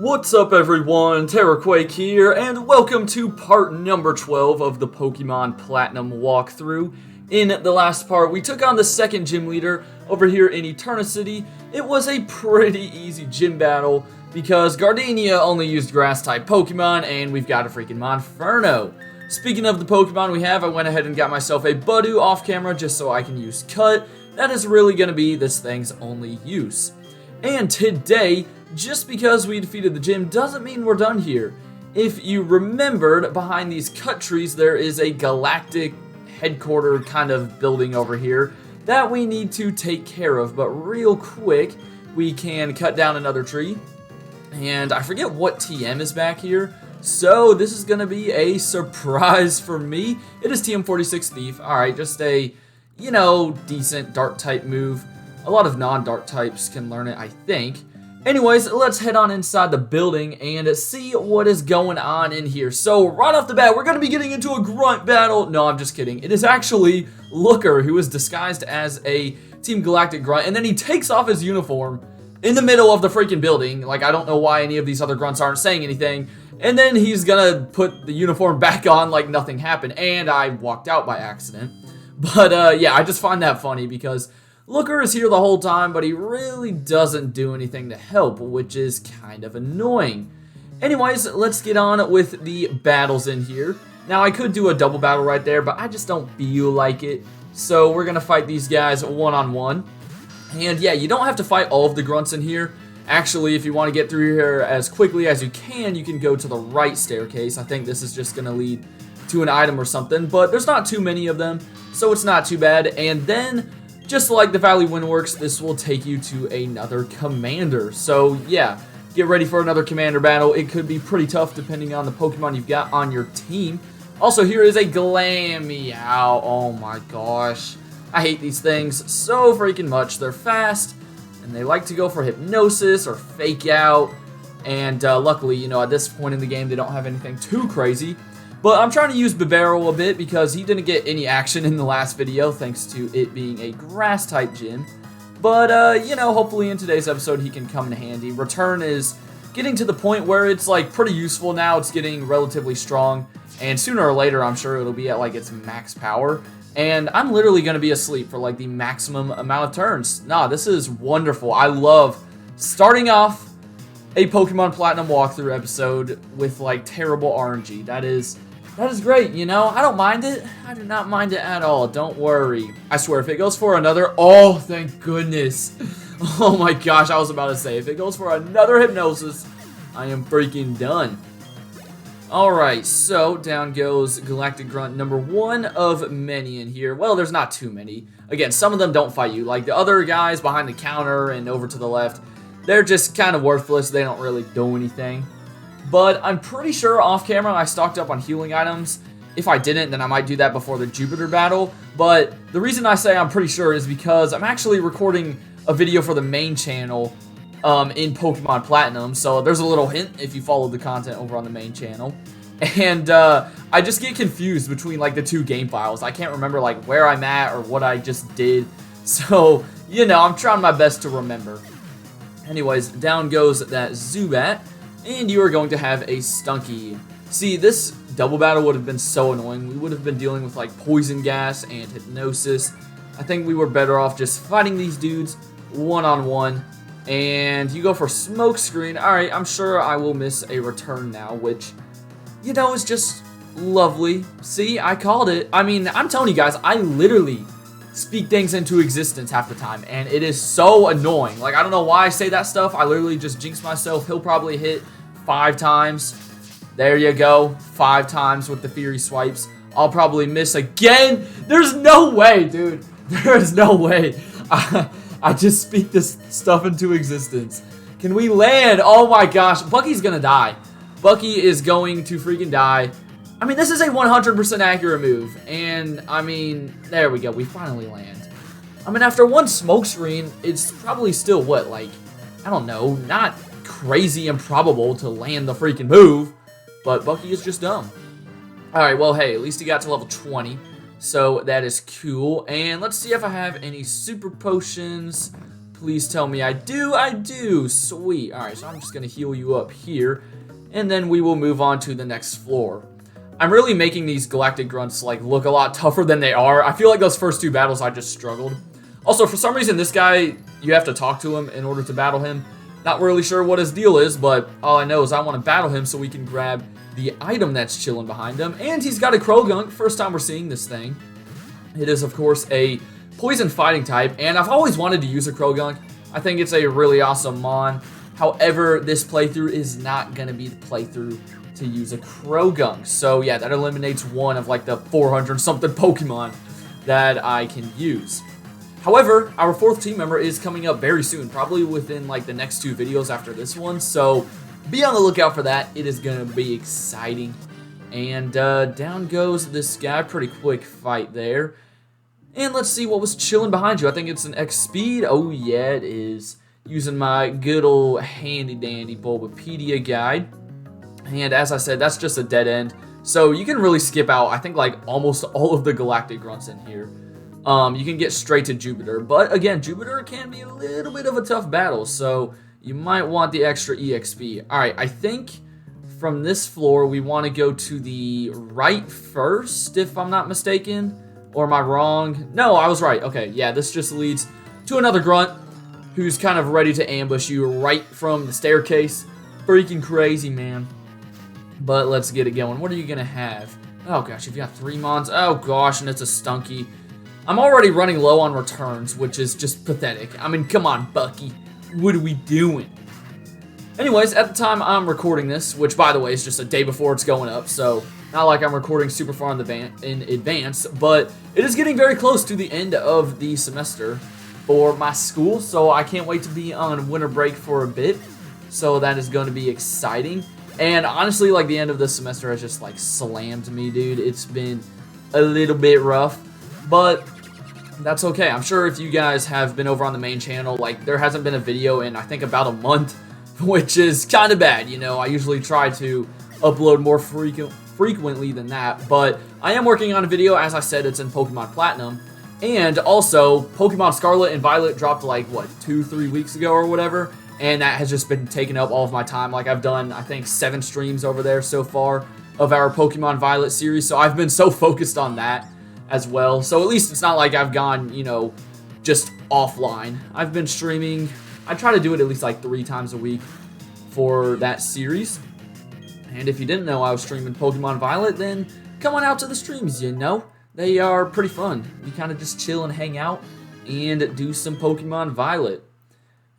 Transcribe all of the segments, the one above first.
What's up everyone, Terraquake here, and welcome to part number 12 of the Pokemon Platinum walkthrough. In the last part, we took on the second gym leader over here in Eterna City. It was a pretty easy gym battle because Gardenia only used grass-type Pokemon, and we've got a freaking Monferno. Speaking of the Pokemon we have, I went ahead and got myself a Budu off camera just so I can use Cut. That is really going to be this thing's only use. And today, just because we defeated the gym doesn't mean we're done here. If you remembered, behind these cut trees there is a Galactic headquarter kind of building over here that we need to take care of. But real quick, we can cut down another tree. And I forget what TM is back here, so this is going to be a surprise for me. It is TM46 Thief. Alright, just a, decent dark type move. A lot of non-dark types can learn it, I think. Anyways, let's head on inside the building and see what is going on in here. So, right off the bat, we're going to be getting into a grunt battle. No, I'm just kidding. It is actually Looker, who is disguised as a Team Galactic grunt, and then he takes off his uniform in the middle of the freaking building. Like, I don't know why any of these other grunts aren't saying anything. And then he's going to put the uniform back on like nothing happened, and I walked out by accident. But, yeah, I just find that funny because Looker is here the whole time, but he really doesn't do anything to help, which is kind of annoying. Anyways, let's get on with the battles in here. Now, I could do a double battle right there, but I just don't feel like it. So we're going to fight these guys one-on-one. And yeah, you don't have to fight all of the grunts in here. Actually, if you want to get through here as quickly as you can go to the right staircase. I think this is just going to lead to an item or something, but there's not too many of them, so it's not too bad. And then, just like the Valley Windworks, this will take you to another commander. So yeah, get ready for another commander battle. It could be pretty tough depending on the Pokemon you've got on your team. Also, here is a Glameow. Oh my gosh. I hate these things so freaking much. They're fast, and they like to go for Hypnosis or Fake Out. And luckily, at this point in the game, they don't have anything too crazy. But I'm trying to use Bibarel a bit because he didn't get any action in the last video thanks to it being a grass-type gym. But, hopefully in today's episode he can come in handy. Return is getting to the point where it's, pretty useful now. It's getting relatively strong. And sooner or later, I'm sure it'll be at, its max power. And I'm literally going to be asleep for, the maximum amount of turns. Nah, this is wonderful. I love starting off a Pokemon Platinum walkthrough episode with, terrible RNG. That is great, I don't mind it. I do not mind it at all. Don't worry. I swear, if it goes for another... Oh, thank goodness. Oh my gosh, I was about to say, if it goes for another Hypnosis, I am freaking done. Alright, so down goes Galactic Grunt number 1 of many in here. Well, there's not too many. Again, some of them don't fight you. Like the other guys behind the counter and over to the left, they're just kind of worthless. They don't really do anything. But I'm pretty sure off camera I stocked up on healing items. If I didn't, then I might do that before the Jupitar battle. But the reason I say I'm pretty sure is because I'm actually recording a video for the main channel in Pokemon Platinum. So there's a little hint if you follow the content over on the main channel. And I just get confused between the two game files. I can't remember where I'm at or what I just did. So, I'm trying my best to remember. Anyways, down goes that Zubat. And you are going to have a Stunky. See, this double battle would have been so annoying. We would have been dealing with Poison Gas and Hypnosis. I think we were better off just fighting these dudes one-on-one. And you go for Smokescreen. Alright, I'm sure I will miss a return now, which, is just lovely. See, I called it. I mean, I'm telling you guys, I literally speak things into existence half the time, and it is so annoying. I don't know why I say that stuff. I literally just jinx myself. He'll probably hit 5 times. There you go. 5 times with the Fury Swipes. I'll probably miss again. There's no way, dude. There is no way. I just speak this stuff into existence. Can we land? Oh my gosh. Bucky's gonna die. Bucky is going to freaking die. I mean, this is a 100% accurate move, and, I mean, there we go, we finally land. I mean, after one Smokescreen, it's probably still, what, I don't know, not crazy improbable to land the freaking move, but Bucky is just dumb. Alright, well, hey, at least he got to level 20, so that is cool, and let's see if I have any Super Potions. Please tell me I do. I do. Sweet. Alright, so I'm just going to heal you up here. And then we will move on to the next floor. I'm really making these Galactic Grunts like look a lot tougher than they are. I feel like those first two battles I just struggled. Also, for some reason, this guy, you have to talk to him in order to battle him. Not really sure what his deal is, but all I know is I want to battle him so we can grab the item that's chilling behind him. And he's got a Krogunk. First time we're seeing this thing. It is, of course, a poison fighting type, and I've always wanted to use a Krogunk. I think it's a really awesome mon. However, this playthrough is not going to be the playthrough to use a Krogunk. So yeah, that eliminates one of like the 400 something Pokemon that I can use. However, our fourth team member is coming up very soon, probably within like the next two videos after this one. So be on the lookout for that. It is going to be exciting. And down goes this guy. Pretty quick fight there. And let's see what was chilling behind you. I think it's an X speed. Oh yeah, it is. Using my good old handy dandy Bulbapedia guide. And as I said, that's just a dead end. So you can really skip out, I think, like almost all of the Galactic Grunts in here. You can get straight to Jupitar. But again, Jupitar can be a little bit of a tough battle. So you might want the extra EXP. Alright, I think from this floor, we want to go to the right first, if I'm not mistaken. Or am I wrong? No, I was right. Okay, yeah, this just leads to another Grunt who's kind of ready to ambush you right from the staircase. Freaking crazy, man. But let's get it going. What are you going to have? Oh, gosh, you've got 3 mons. Oh, gosh, and it's a Stunky. I'm already running low on returns, which is just pathetic. I mean, come on, Bucky. What are we doing? Anyways, at the time I'm recording this, which, by the way, is just a day before it's going up, so not like I'm recording super far in advance, but it is getting very close to the end of the semester for my school, so I can't wait to be on winter break for a bit. So that is going to be exciting. And honestly, like, the end of this semester has just like slammed me, dude. It's been a little bit rough, but that's okay. I'm sure if you guys have been over on the main channel, like, there hasn't been a video in I think about a month, which is kind of bad. You know, I usually try to upload more frequently than that, but I am working on a video. As I said, it's in Pokemon Platinum. And also, Pokemon Scarlet and Violet dropped like, what, 2-3 weeks ago or whatever, and that has just been taking up all of my time. Like, I've done, I think, 7 streams over there so far of our Pokemon Violet series, so I've been so focused on that as well. So at least it's not like I've gone, you know, just offline. I've been streaming. I try to do it at least like 3 times a week for that series. And if you didn't know I was streaming Pokemon Violet, then come on out to the streams, you know. They are pretty fun. We kind of just chill and hang out and do some Pokemon Violet.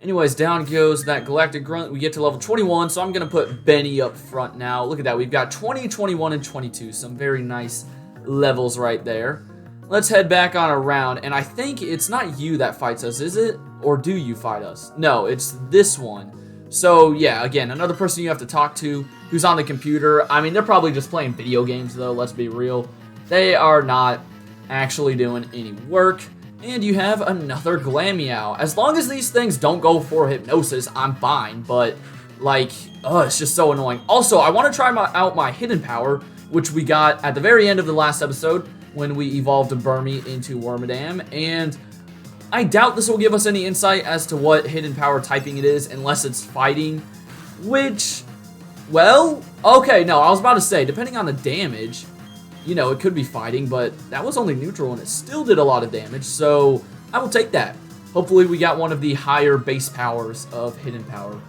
Anyways, down goes that Galactic Grunt. We get to level 21, so I'm going to put Benny up front now. Look at that. We've got 20, 21, and 22. Some very nice levels right there. Let's head back on around, and I think it's not you that fights us, is it? Or do you fight us? No, it's this one. So, yeah, again, another person you have to talk to who's on the computer. I mean, they're probably just playing video games, though, let's be real. They are not actually doing any work. And you have another Glameow. As long as these things don't go for hypnosis, I'm fine. But, like, it's just so annoying. Also, I want to try out my hidden power, which we got at the very end of the last episode when we evolved a Burmy into Wormadam. And I doubt this will give us any insight as to what hidden power typing it is, unless it's fighting. Which, well, okay, no, I was about to say, depending on the damage, you know, it could be fighting, but that was only neutral and it still did a lot of damage, so I will take that. Hopefully we got one of the higher base powers of hidden power.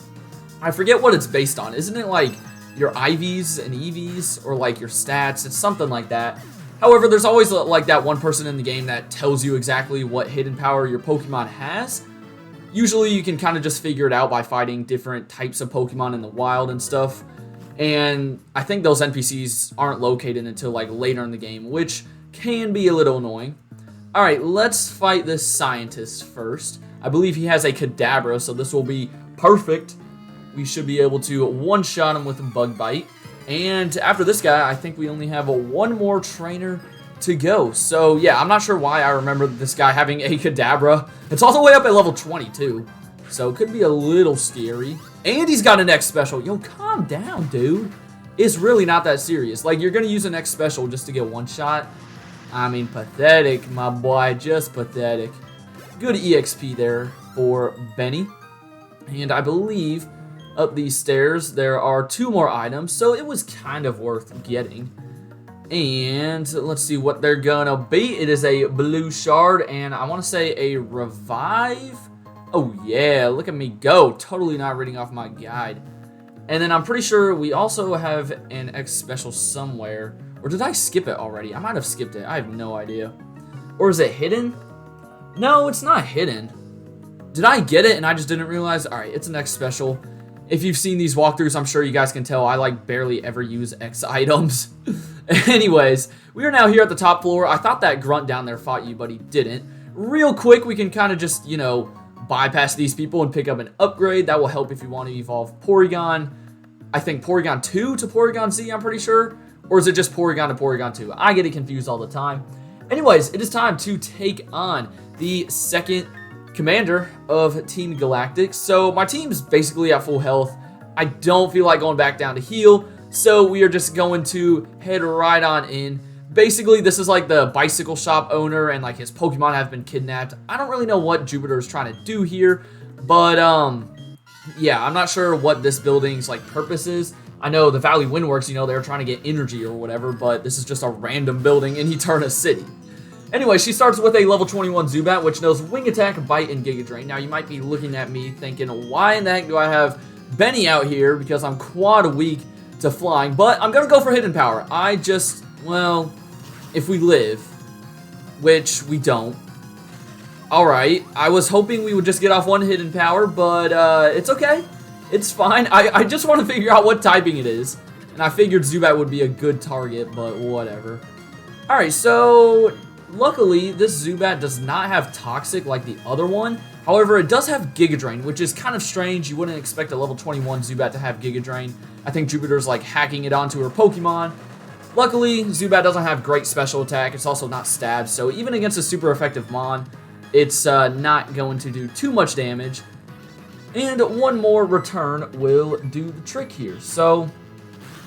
I forget what it's based on. Isn't it like your IVs and EVs, or like your stats? It's something like that. However, there's always like that one person in the game that tells you exactly what hidden power your Pokemon has. Usually you can kind of just figure it out by fighting different types of Pokemon in the wild and stuff. And I think those NPCs aren't located until like later in the game, which can be a little annoying. Alright, let's fight this scientist first. I believe he has a Kadabra, so this will be perfect. We should be able to one-shot him with a Bug Bite. And after this guy, I think we only have one more trainer to go. So yeah, I'm not sure why I remember this guy having a Kadabra. It's all the way up at level 22. So it could be a little scary. And he's got an X special. Yo, calm down, dude. It's really not that serious. Like, you're going to use an X special just to get one shot. I mean, pathetic, my boy. Just pathetic. Good EXP there. for Benny. And I believe up these stairs there are 2 more items, so it was kind of worth getting. And let's see what they're gonna be. It is a blue shard, and I want to say a revive. Oh yeah, look at me go. Totally not reading off my guide. And then I'm pretty sure we also have an X special somewhere. Or did I skip it already? I might have skipped it. I have no idea. Or is it hidden? No, it's not hidden. Did I get it and I just didn't realize? Alright, it's an X special. If you've seen these walkthroughs, I'm sure you guys can tell I like barely ever use X items. Anyways, we are now here at the top floor. I thought that grunt down there fought you, but he didn't. Real quick, we can kind of just, you know, bypass these people and pick up an upgrade. That will help if you want to evolve Porygon. I think Porygon 2 to Porygon Z, I'm pretty sure. Or is it just Porygon to Porygon 2? I get it confused all the time. Anyways, it is time to take on the second commander of Team Galactic. So my team's basically at full health. I don't feel like going back down to heal. So we are just going to head right on in. Basically, this is like the bicycle shop owner and like his Pokemon have been kidnapped. I don't really know what Jupitar is trying to do here, but yeah, I'm not sure what this building's like purpose is. I know the Valley Windworks, you know, they're trying to get energy or whatever, but this is just a random building in Eterna City. Anyway, she starts with a level 21 Zubat, which knows Wing Attack, Bite, and Giga Drain. Now, you might be looking at me thinking, why in the heck do I have Benny out here? Because I'm quad weak to flying, but I'm going to go for Hidden Power. I just, well, if we live, which we don't. Alright, I was hoping we would just get off 1 Hidden Power, but it's okay. It's fine. I just want to figure out what typing it is. And I figured Zubat would be a good target, but whatever. Alright, so luckily this Zubat does not have Toxic like the other one. However, it does have Giga Drain, which is kind of strange. You wouldn't expect a level 21 Zubat to have Giga Drain. I think Jupitar's like hacking it onto her Pokemon. Luckily, Zubat doesn't have great special attack. It's also not stabbed, so even against a super effective Mon, it's not going to do too much damage. And 1 more return will do the trick here. So,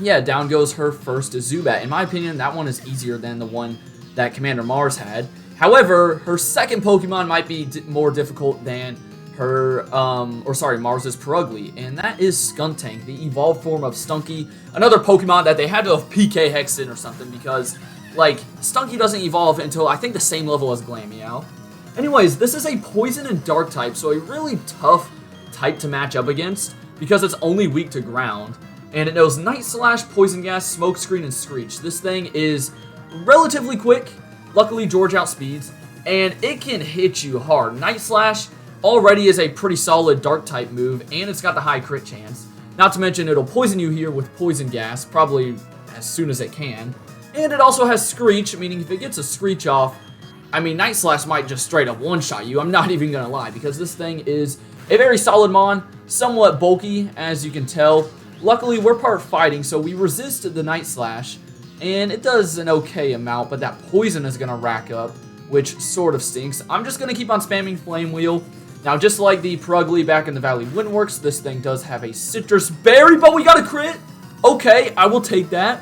yeah, down goes her first Zubat. In my opinion, that one is easier than the one that Commander Mars had. However, her second Pokemon might be more difficult than her, Mars's Purugly, and that is Skuntank, the evolved form of Stunky, another Pokemon that they had to have PK Hexed in or something, because, like, Stunky doesn't evolve until, I think, the same level as Glameow. Anyways, this is a Poison and Dark type, so a really tough type to match up against, because it's only weak to ground, and it knows Night Slash, Poison Gas, Smoke Screen, and Screech. This thing is relatively quick. Luckily, George outspeeds, and it can hit you hard. Night Slash already is a pretty solid Dark type move, and it's got the high crit chance. Not to mention, it'll poison you here with Poison Gas, probably as soon as it can. And it also has Screech, meaning if it gets a Screech off, I mean, Night Slash might just straight up one-shot you. I'm not even gonna lie, because this thing is a very solid Mon, somewhat bulky, as you can tell. Luckily, we're part fighting, so we resist the Night Slash, and it does an okay amount, but that poison is going to rack up, which sort of stinks. I'm just going to keep on spamming Flame Wheel. Now, just like the Purugly back in the Valley Windworks, this thing does have a Citrus Berry, but we got a crit! Okay, I will take that.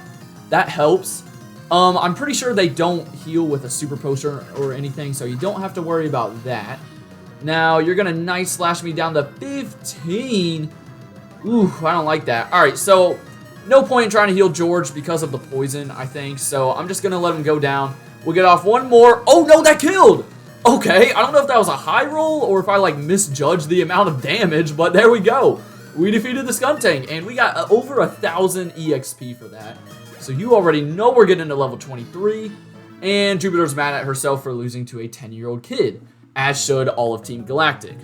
That helps. I'm pretty sure they don't heal with a Super Potion or anything, so you don't have to worry about that. Now, you're going to Night Slash me down to 15. Ooh, I don't like that. Alright, so no point in trying to heal George because of the poison, I think. So I'm just going to let him go down. We'll get off 1 more. Oh, no, that killed! Okay, I don't know if that was a high roll or if I, like, misjudged the amount of damage, but there we go. We defeated the Skuntank, and we got over 1,000 EXP for that. So you already know we're getting to level 23, and Jupitar's mad at herself for losing to a 10-year-old kid, as should all of Team Galactic.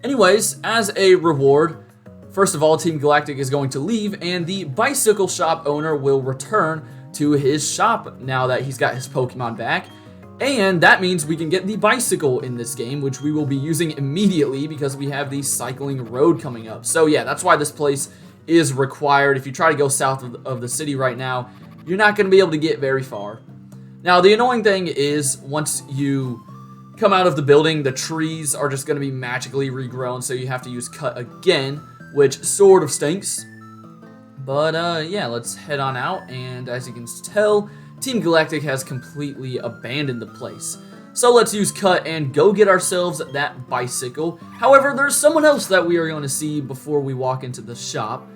Anyways, as a reward, first of all, Team Galactic is going to leave, and the bicycle shop owner will return to his shop now that he's got his Pokemon back. And that means we can get the bicycle in this game, which we will be using immediately because we have the cycling road coming up. So yeah, that's why this place is required. If you try to go south of the city right now, you're not going to be able to get very far. Now, the annoying thing is once you come out of the building, the trees are just going to be magically regrown, so you have to use cut again, which sort of stinks. But yeah, let's head on out, and as you can tell, Team Galactic has completely abandoned the place. So let's use cut and go get ourselves that bicycle. However, there's someone else that we are going to see before we walk into the shop.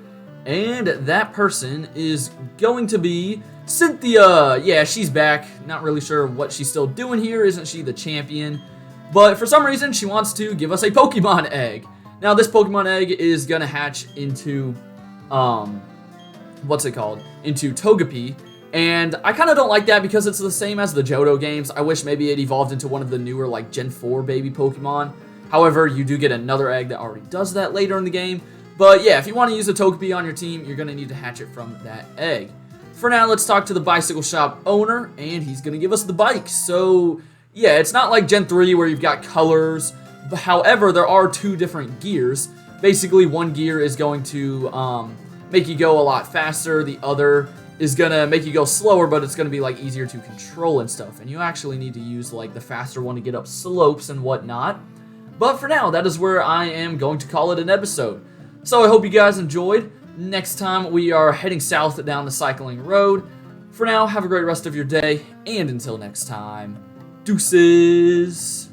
And that person is going to be Cynthia. Yeah, she's back. Not really sure what she's still doing here. Isn't she the champion? But for some reason, she wants to give us a Pokemon egg. Now, this Pokemon egg is going to hatch into, what's it called? Into Togepi. And I kind of don't like that because it's the same as the Johto games. I wish maybe it evolved into one of the newer, like, Gen 4 baby Pokemon. However, you do get another egg that already does that later in the game. But yeah, if you want to use a Togepi on your team, you're going to need to hatch it from that egg. For now, let's talk to the bicycle shop owner, and he's going to give us the bike. So, yeah, it's not like Gen 3 where you've got colors. However, there are two different gears. Basically, one gear is going to make you go a lot faster. The other is going to make you go slower, but it's going to be like easier to control and stuff. And you actually need to use like the faster one to get up slopes and whatnot. But for now, that is where I am going to call it an episode. So I hope you guys enjoyed. Next time, we are heading south down the cycling road. For now, have a great rest of your day. And until next time, deuces.